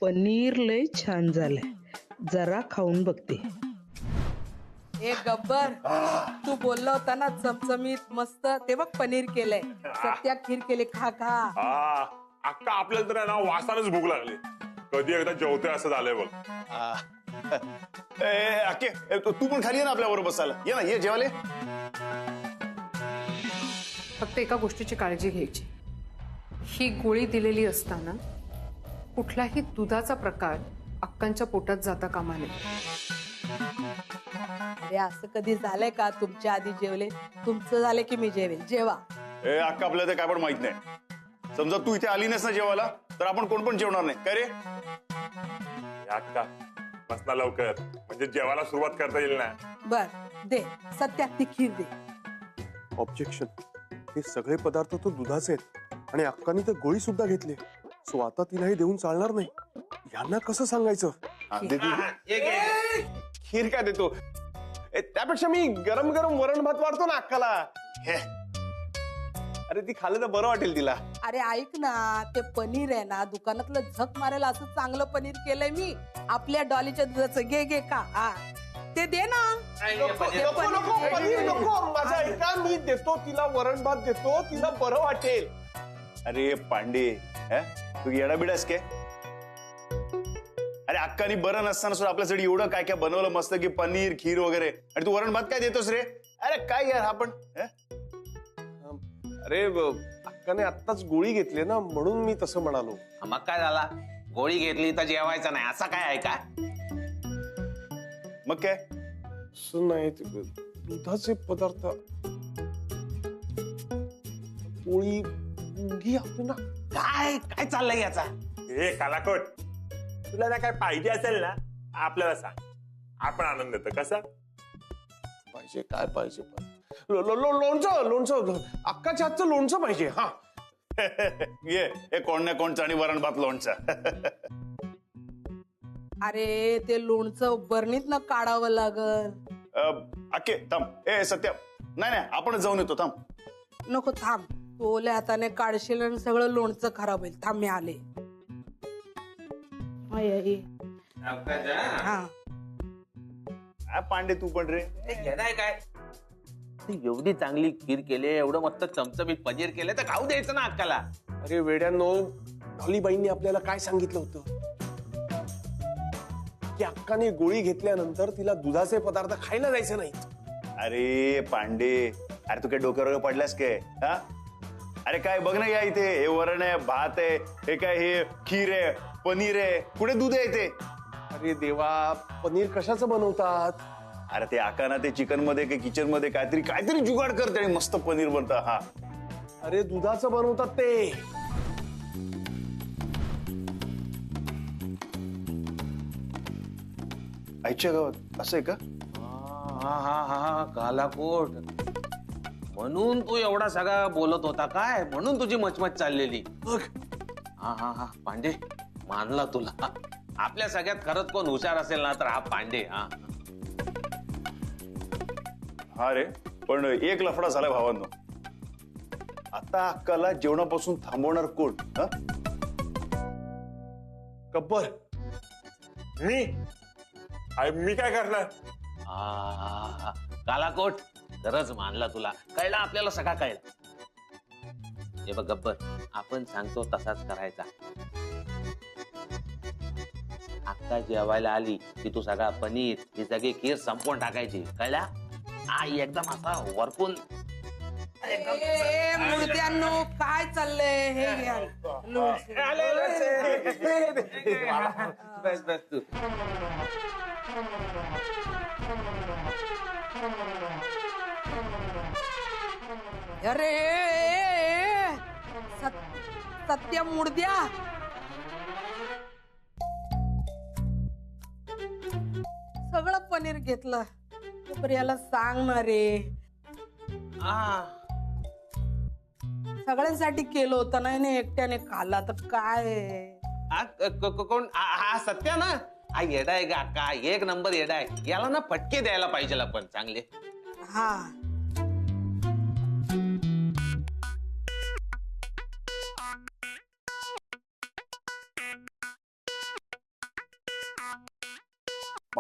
पनीर लय छान झालंय, जरा खाऊन बघते. ए गब्बर, तू बोलला होता ना चमचमीत मस्त, ते बघ पनीर केलंय. सत्या खीर केली, खा खा. अक्का आपल्याला तर ना वासानच भूक लागली. कधी एकदा जेवतोय असं झालंय बघ. अक्के तू पण खाली ये ना आपल्या बरोबर बसायला. ये ना, ये जेवायला. फक्त एका गोष्टीची काळजी घ्यायची, ही गोळी दिलेली असताना कुठलाही दुधाचा प्रकार अक्कांच्या पोटात जाता कामा नये. अरे असं कधी झालंय का? तुमच्या आधी जेवले, तुमचं झालं की मी जेवेल. जेवा. अक्का आपल्याला ते काय पण माहित नाही. समजा तू इथे आली नस ना जेवायला, तर आपण कोण पण जेवणार नाही. काय रे अक्का बस ना लवकर, म्हणजे जेवायला सुरुवात करता येईल ना. बर दे सत्या ती खीर दे. ऑब्जेक्शन. हे सगळे पदार्थ तो दुधाचे आहेत आणि अक्कानी तर गोळी सुद्धा घेतली. सो आता तिला हे देऊन चालणार नाही. यांना कसं सांगायचं? खीर काय देतो? त्यापेक्षा मी गरम गरम वरण भात वाढतो ना अक्काला. अरे ती खाल्लं तर बरं वाटेल तिला. अरे ऐक ना, ते पनीर आहे ना दुकानातलं झक मारेल असं चांगलं पनीर केलंय मी आपल्या डॉलीच्या दुधाचं. घे घे का. हा ते दे ना. नको नको पनीर नको. माझा ऐका, मी देतो तिला वरण भात देतो, तिला बरं वाटेल. अरे पांडे, तू येडा बिडास काय? अरे अक्कानी बरं नसताना सुद्धा आपल्यासाठी एवढं काय काय बनवलं मस्त की पनीर खीर वगैरे, आणि तू वरण भात काय देतोस रे? अरे काय यार आपण. अरे अक्काने आत्ताच गोळी घेतली ना, म्हणून मी तसं म्हणालो. मग काय झाला? गोळी घेतली तर जेवायचं नाही असं काय आहे का? मग काय? असं नाही, दुधाचे पदार्थ पोळी मुंगी असतो ना. काय काय चाललंय याचा? हे कालाकोट, तुला ना काय पाहिजे असेल ना आपल्याला सांग, आपण आनंद देतो. कसा पाहिजे? काय पाहिजे? पण लोणचं लोणचं अक्काच्या हातचं लोणचं पाहिजे. हा ये कोण ना कोणचं आणि वरण भात लोणचं. अरे ते लोणचं बरणीत न काढावं लागल. अक्के थांब. सत्या, नाही आपणच जाऊन येतो. थांब. नको थांब, तू ओल्या हाताने काढशील आणि सगळं लोणचं खराब होईल. थांब मी आले. पांडे तू पण रे. काय एवढी चांगली खीर केली, एवढं मस्त चमचमीत पनीर केले तर खाऊ द्यायचं ना अक्काला. अरे वेड्यांनो, डॉलीबाईंनी आपल्याला काय सांगितलं होतं की अक्काने गोळी घेतल्यानंतर तिला दुधाचे पदार्थ खायला जायचे नाहीत. अरे पांडे, अरे तू काय डोक्यावर पडलास काय? हा अरे काय बघ ना, या इथे हे वरण आहे, भात आहे, हे काय हे खीर आहे, पनीर आहे, कुठे दूध आहे ते? अरे देवा, पनीर कशाचं बनवतात? अरे ते आकाना ते चिकन मध्ये की किचन मध्ये काहीतरी जुगाड करते आणि मस्त पनीर बनतं. हा अरे दुधाचं बनवतात ते. आईच्या गावात असं आहे का? हा कालाकोट, म्हणून तू एवढा सगळा बोलत होता काय? म्हणून तुझी मचमच चाललेली. हा पांडे, मानला तुला. आपल्या सगळ्यात खरंच कोण हुशार असेल ना तर हा पांडे. हा रे, पण एक लफडा झाला भावांनो. आता अक्काला जेवणापासून थांबवणार कोण? गब्बर, मी काय करणार? कालाकोट, खरंच मानला तुला. कळला, आपल्याला सगळा कळला. हे बघ गब्बर, आपण सांगतो तसाच करायचा. अक्का जेवायला आली की तू सगळा पनीर, ही सगळी खीर संपवून टाकायची. कळला? एकदम असा वरपून. मुर्द्यांनो, काय चाललंय हे घ्या. बस तू. अरे सत्य मुर्द्या, सगळं पनीर घेतलं. याला सांग ना रे, सगळ्यांसाठी केलं होतं नाही एकट्याने खाल्ला तर काय? कोण? हा सत्या ना. हा येडा आहे का अक्का? एक नंबर येडा आहे. याला ना फटके द्यायला पाहिजे आपण चांगले. हा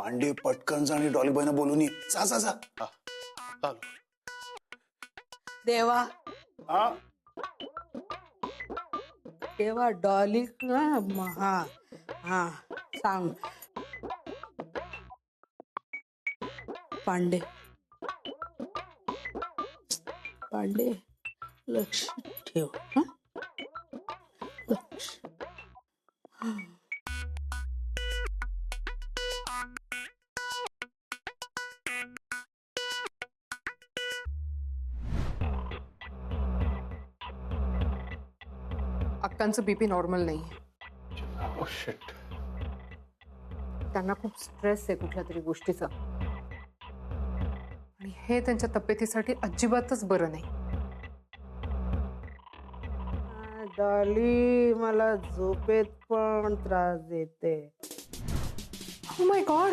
पांडे पटकन जा आणि डॉलीबाईंना बोलून ये. जा जा जा. चालू. देवा हा देवा डॉली हा हा सांग. पांडे पांडे लक्ष ठेव हं? लक्ष. अक्कांचं बीपी नॉर्मल नाही. Oh, shit. त्यांना खूप स्ट्रेस आहे कुठल्या तरी गोष्टीचा आणि हे त्यांच्या तब्येतीसाठी अजिबातच बरं नाही. डॉली मला झोपेत पण त्रास देते. ओ माय गॉड,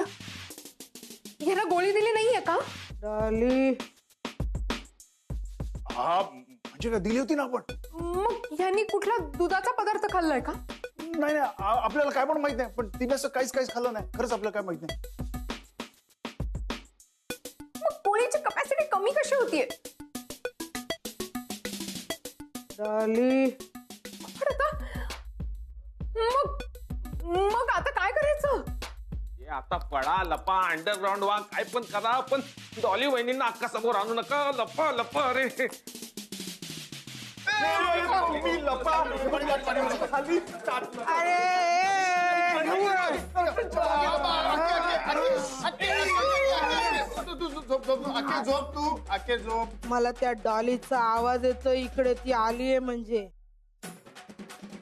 याला गोळी दिली नाहीये का? डॉली हा म्हणजे काय दिली होती ना आपण. मग यांनी कुठला दुधाचा पदार्थ खाल्लाय का? नाही नाही आपल्याला काय पण माहित नाही, पण तिने असं काहीच खाल्लं नाही. खरंच आपल्याला काय माहित नाही. मग गोळीची कपॅसिटी कमी कशी होतीये? डॉली मग आता काय करायचं? हे आता पडा लपा अंडरग्राऊंड वा काय पण करा, पण डॉली वहिनींना अक्का समोर आणू नका. लपा लपा रे. मी लपा मला त्या डॉलीचा आवाज येतो इकडे. ती आलीये म्हणजे.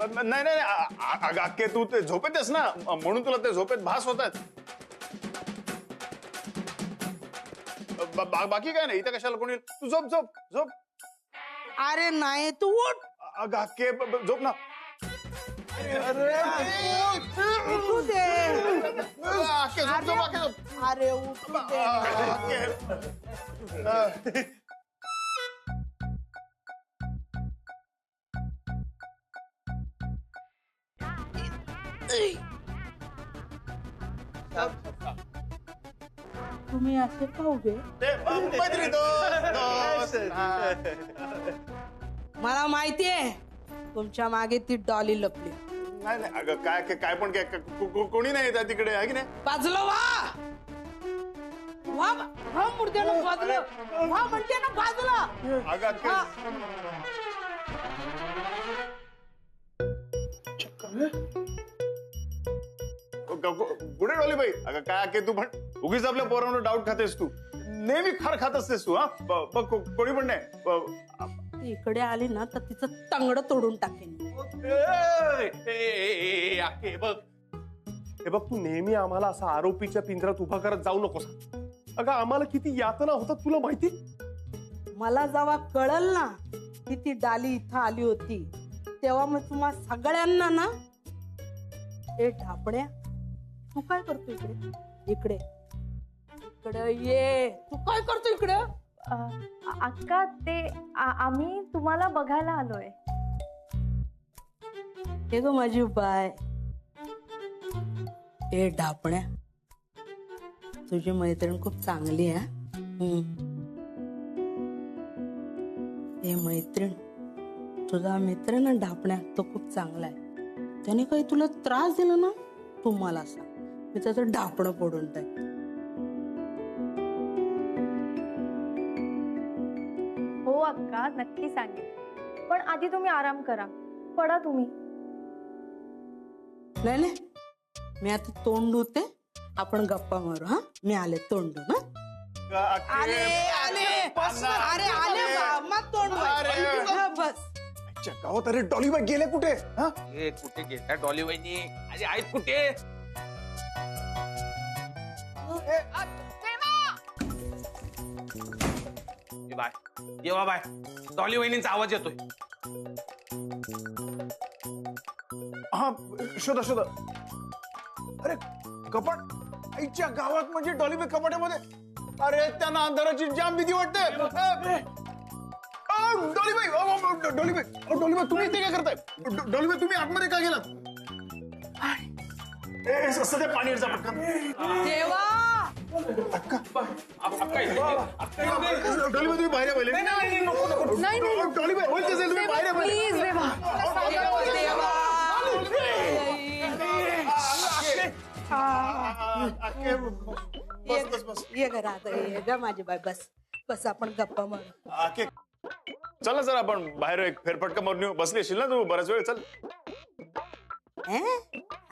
नाही नाही अक्के तू ते झोपेतच ना, म्हणून तुला ते झोपेत भास होतात. बाकी काय नाही इथे. कशाला कोणी. तू झोप झोप झोप. अरे नाही तू उठ. अगं अक्के झोप ना. उठू दे. अक्के झोप झोप अक्के झोप. अरे उठू दे. तुम्ही असे का उभे? मला माहितीये तुमच्या मागे ती डॉली लपली. नाही नाही अगं काय पण कोणी नाही येत तिकडे आहे की नाही. बाजूला वा वा वा मुर्द्यानं बाजूला वा म्हणते ना बाजूला. अगं अक्के कुठे डॉलीबाई. अगं काय अक्के तू पण उगीच आपल्या पोरांवर डाऊट खातेस. तू नेहमी खार खात असतेस तू. हा कोणी पण नाही. ती इकडे आली ना तर तिचं तंगड तोडून टाकेन. हे बघ तू नेहमी आम्हाला असा आरोपीच्या पिंजऱ्यात उभा करत जाऊ नकोस. अगं आम्हाला किती यातना होतात तुला माहिती. मला जेव्हा कळल ना की ती डाली इथं आली होती तेव्हा मग तुम्हा सगळ्यांना ना. ए ढापड्या तू काय करतो इकडे. इकडे इकडे ये. तू काय करतो इकडे. अक्का ते आम्ही तुम्हाला बघायला आलोय. हे गो माझी बाय. ए ढापण्या तुझी मैत्रीण खूप चांगली आहे. हे मैत्रीण तुझा मित्र ना ढापण्या तो खूप चांगला आहे. त्याने काही तुला त्रास दिला ना तू मला सांग. मी त्याचं ढापणं फोडून टाक. हो अक्का नक्की सांगेन, पण आधी तुम्ही आराम करा. पडा तुम्ही. नाही नाही मी आता तोंड धुते. आपण गप्पा मारू. हा मी आले तोंड धुवून. आले आले अरे आले मग तोंड धुवायचं. बस गावात. अरे डॉलीबाई गेले कुठे. हा कुठे गेल्या डॉली वहिनी? अरे आहेत कुठे? बाय जेव्हा बाय डॉली वहिनींचा आवाज येतोय. हा शोधा शोधा. अरे कपाट. आईच्या गावात म्हणजे डॉलीबाई कपाटामध्ये. अरे त्यांना अंधाराची जाम भीती वाटते. डॉलीबाई तुम्ही इथे काय करताय. डॉलीबाई तुम्ही आतमध्ये का गेलात. सध्या पाणी जा पटकन. देवा डॉली तुम्ही बाहेर पहिले नाही डॉली होईल तसे तुम्ही बाहेर पहिले. प्लीज देवा. देवा बस बस बस. ये घरात ये ग माझी बाय. बस बस आपण गप्पा मारू. आके चल ना जरा आपण बाहेर एक फेरफटका मारून येऊ. बसली असेल ना तू बराच वेळ. चल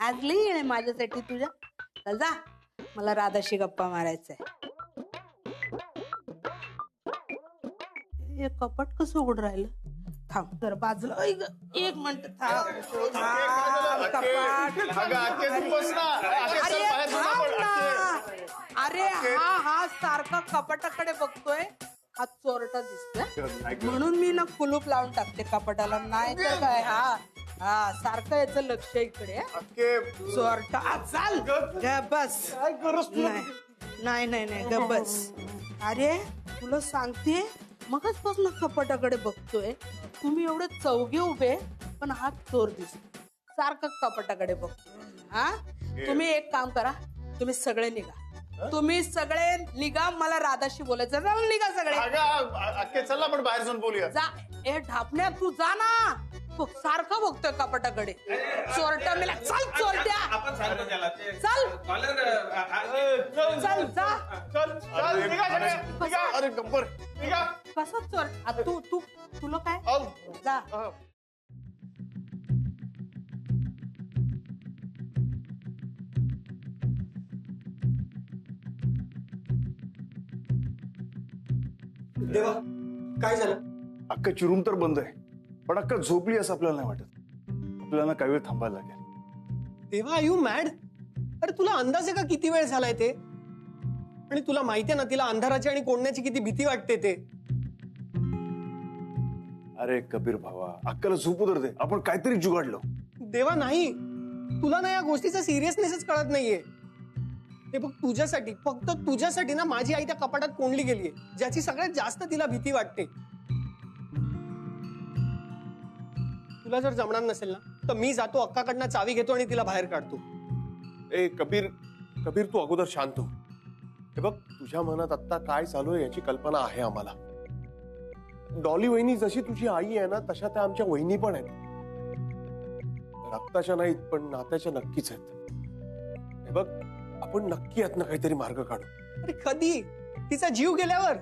आज लई आहे माझ्यासाठी तुझ्या. चल जा मला राधाशी गप्पा मारायचंय. हे कपाट कसं उघड राहिलं. थांब तर बाजूला. ऐ ग, एक मिनिट थांब. कपाट. अरे थांब ना. अरे हा सारखा कपाटाकडे बघतोय. हा चोरटा दिसतोय म्हणून मी ना कुलूप लावून टाकते कपाटाला. नाही तर काय हा सारखं याचं लक्ष इकडे. चोरटा चाल ग बस. नाही नाही नाही ग बस. अरे तुला सांगते मगचपासून कपाटाकडे बघतोय. तुम्ही एवढे चौघे उभे पण हा चोर दिसतो. सारखं कपाटाकडे बघतोय. हा तुम्ही एक काम करा. तुम्ही सगळे निघा. तुम्ही सगळे निघा. मला राधाशी बोलायचं. चल निघा सगळे. चल आपण बाहेर जाऊन बोलूया. जा. ए ढापण्या तू जा ना. सारखं बघतोय कपाटाकडे. चोरट्या मेला. चल चोरट्या चल चल जा. अरे गब्बर कसा चोर. तू तू तुला काय जा. देवा काय झालं. अक्काची रूम तर बंद आहे पण अक्का झोपली असं आपल्याला नाही वाटत. आपल्याला काही वेळ थांबायला लागेल. देवा आर यू मॅड. अरे तुला अंदाज आहे का किती वेळ झालाय ते. आणि तुला माहितीये ना तिला अंधाराची आणि कोंडण्याची किती भीती वाटते ते. अरे कबीर भावा अक्काला झोपू तर दे. आपण काहीतरी जुगाडलो. देवा नाही. तुला ना या गोष्टीचा सिरियसनेसच कळत नाहीये. हे बघ तुझ्यासाठी फक्त तुझ्यासाठी ना माझी आई त्या कपाटात कोंडली गेलीये ज्याची सगळ्यात जास्त तिला भीती वाटते. तुला जर जमणार नसेल ना तर मी जातो अक्काकडनं चावी घेतो आणि तिला बाहेर काढतो. ए कबीर कबीर तू अगोदर शांत हो. हे बघ तुझ्या मनात आता काय चालू आहे याची कल्पना आहे आम्हाला. डॉली वहिनी जशी तुझी आई आहे ना तशा त्या आमच्या वहिनी पण आहेत. रक्ताच्या नाहीत पण नात्याच्या नक्कीच आहेत. हे बघ आपण नक्की यातनं काहीतरी मार्ग काढू. अरे कधी. तिचा जीव गेल्यावर.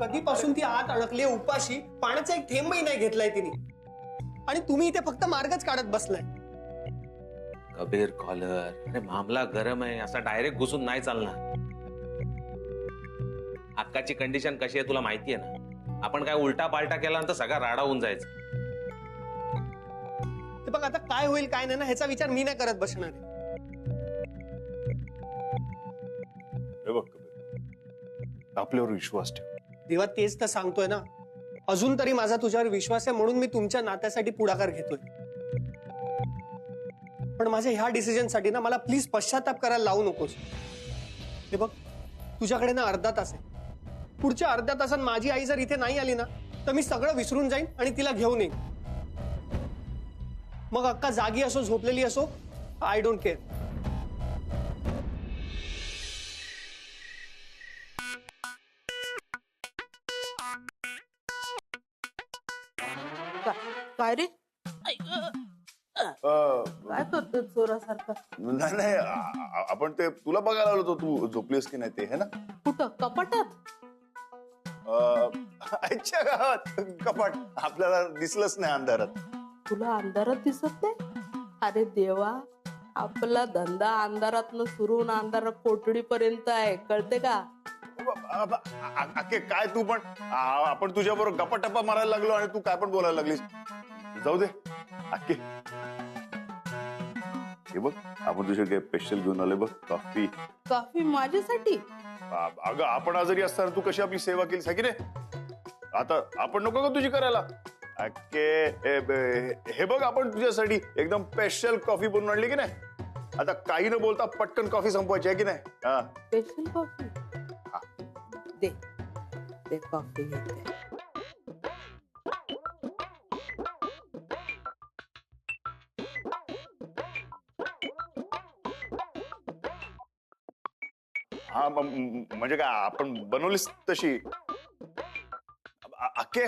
कधीपासून ती आत अडकली उपाशी. पाण्याचा एक थेंबही नाही घेतलाय तिने. आणि तुम्ही इथे फक्त मार्गच काढत बसलाय. कबीर कॉलर अरे मामला गरम आहे असा डायरेक्ट घुसून नाही चालणार. अक्काची कंडिशन कशी आहे तुला माहिती आहे ना. आपण काय उलटा पालटा केला तर सगळा राडा होऊन जायचा. ते बघ आता काय होईल काय नाही ना ह्याचा विचार मी नाही करत बसणार. हे बघ कबीर आपल्यावर विश्वास ठेव. देवा तेच तर सांगतोय ना. अजून तरी माझा तुझ्यावर विश्वास आहे म्हणून मी तुमच्या नात्यासाठी पुढाकार घेतोय. पण माझ्या ह्या डिसिजनसाठी ना मला प्लीज पश्चाताप करायला लावू नकोस. हे बघ तुझ्याकडे ना अर्धा तास आहे. पुढच्या अर्ध्या तासात माझी आई जर इथे नाही आली ना तर मी सगळं विसरून जाईन आणि तिला घेऊन येईन. मग अक्का जागी असो झोपलेली असो आय डोंट केअर. काय रे. काय करतो चोरासारखं. नाही नाही आपण ते तुला बघायला आलो होतो. तू झोपलीस की नाही ते है ना. कुठं कपाटात. आजच्या गावात कपाट आपल्याला दिसलंच नाही अंधारात. तुला अंधारात दिसत नाही. अरे देवा आपला धंदा अंधारातनं सुरू होऊन अंधारात कोठडी पर्यंत आहे. कळते का. अके काय तू पण आपण तुझ्या बरोबर गप्पा टप्पा मारायला लागलो आणि तू काय पण बोलायला लागलीस. जाऊ दे अके. हे बघ आपण तुझ्या काही स्पेशल घेऊन आलोय बघ. कॉफी. कॉफी माझ्यासाठी. अगं आपण आजारी असताना तू कशी आपली सेवा केलीस की नाही. आता आपण नको का तुझी करायला. अके हे बघ आपण तुझ्यासाठी एकदम स्पेशल कॉफी बनवून आणली की नाही. आता काही न बोलता पटकन कॉफी संपवायची आहे की नाही. हा स्पेशल कॉफी दे. दे कॉफी घेते. हा म्हणजे काय आपण बनवलीस तशी अक्के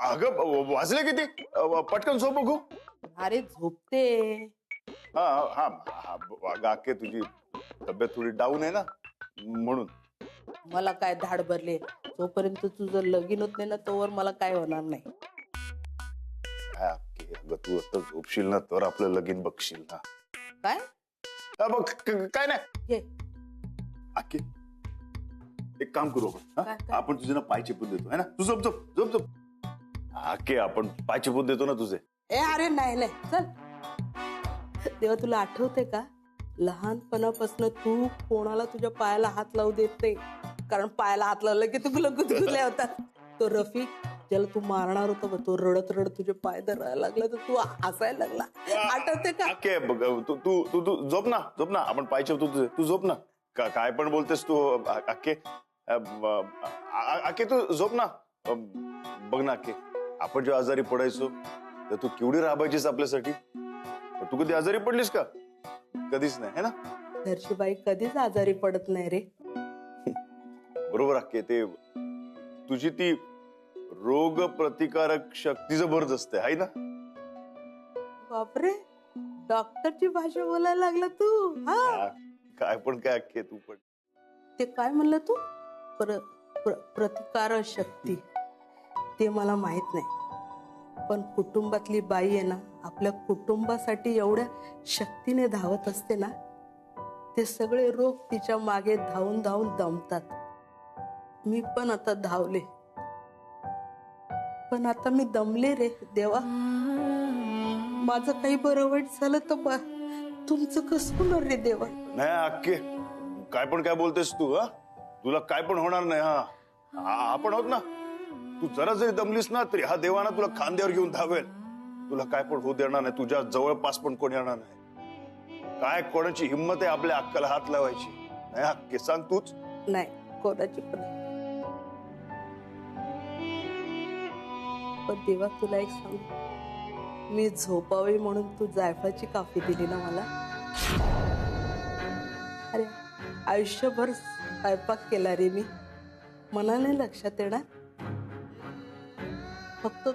अगं वाजले किती पटकन झोप बघू अरे झोपते हा हा अगं अक्के तुझी तब्येत थोडी डाऊन आहे ना म्हणून मला काय धाड भरले जोपर्यंत तुझं लगीन होत नाही ना तोवर मला काय होणार नाही अक्के अगं तू आता झोपशील ना तर आपलं लगीन बघशील ना काय बघ काय नाही घे. अक्के एक काम करू आपण काय? आपण तुझे ना पाय चिपून देतो है ना तू झोप झोप झोप झोप अक्के आपण पाय चिपून देतो ना तुझे ए अरे नाही नाही चल तेव्हा तुला आठवते का लहानपणापासून तू कोणाला तुझ्या पायाला हात लावू देत नाही कारण पायाला हात लावला की तुला गुदगुल्या होतात तो रफिक ज्याला तू मारणार होता तो रडत रडत तुझे पाय धरायला लागला तर तू हसायला लागला आठवते का अक्के तू तू तू तू झोप ना आपण पाय चिपतो तुझे तू झोप ना काय पण बोलतेस तू अक्के अक्के तू झोप ना बघ ना अक्के आपण जेव्हा आजारी पडायचो तर तू केवढी राबायचीस आपल्यासाठी तू कधी आजारी पडलीस का कधीच नाही है ना घरची बाई कधीच आजारी पडत नाही रे बरोबर अक्के ते तुझी ती रोग प्रतिकारक शक्ती जबरदस्त आहे ना बापरे डॉक्टरची भाषा बोलायला लागला तू हा काय पण काय अक्के तू पण ते काय म्हणलं तू प्रतिकार शक्ती ते मला माहित नाही पण कुटुंबातली बाई आहे ना आपल्या कुटुंबासाठी एवढ्या शक्तीने धावत असते ना ते सगळे रोग तिच्या मागे धावून धावून दमतात मी पण आता धावले पण आता मी दमले रे देवा माझं काही बरं वाईट झालं तर तुमचं कसं होणार रे देवा नाही अक्के काय पण काय बोलतेस तू हा तुला काय पण होणार नाही हा आपण आहोत ना तू जरा जरी दमलीस ना तरी हा देवाना तुला खांद्यावर घेऊन धावेल तुला काय पण होऊ देणार नाही तुझ्या जवळपास पण कोण येणार नाही काय कोणाची हिंमत आहे आपल्या अक्काला हात लावायची नाही अक्के सांग तूच नाही कोणाची पण देवा तुला एक सांग मी झोपावी म्हणून तू जायफळाची काफी दिली ना मला अरे आयुष्यभर स्वयंपाक केला रे मी मला नाही लक्षात येणार फक्त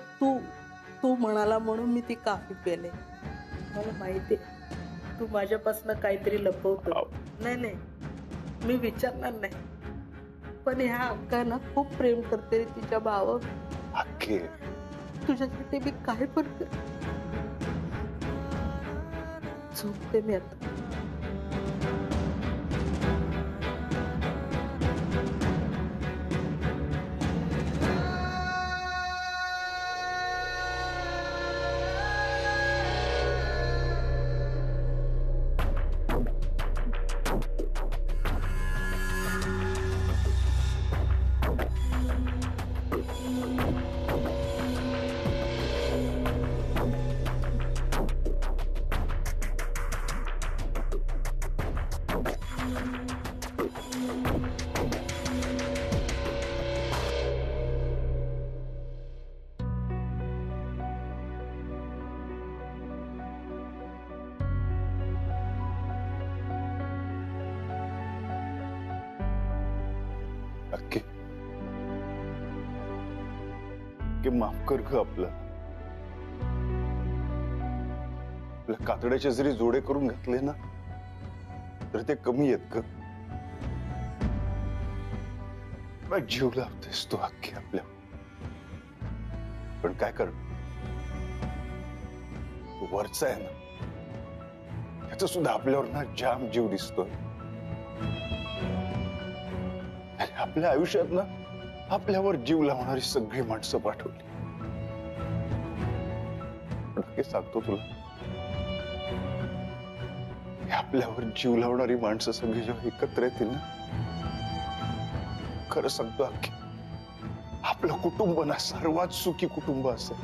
तू म्हणाला म्हणून मी ती काफी पेले मला माहिती तू माझ्यापासून काहीतरी लपवतो नाही मी विचारणार नाही पण ह्या अक्का ना खूप प्रेम करते रे तिच्या भावावर अक्के तुझ्यासाठी मी काय पण कर झोपते मी आता अक्के माफ कर ग आपल्या कातड्याचे जरी जोडे करून घातले ना तर ते कमी आहेत ग जीव लावतेस तू अक्के आपल्या पण काय कर तू वरचा आहे ना त्याचा सुद्धा आपल्यावर ना जाम जीव दिसतोय आपल्या आयुष्यात ना आपल्यावर जीव लावणारी सगळी माणसं पाठवली पण सांगतो तुला आपल्यावर जीव लावणारी माणसं सगळी जेव्हा एकत्र येतील ना खरं सांगतो अख्खी आपलं कुटुंब ना सर्वात सुखी कुटुंब असेल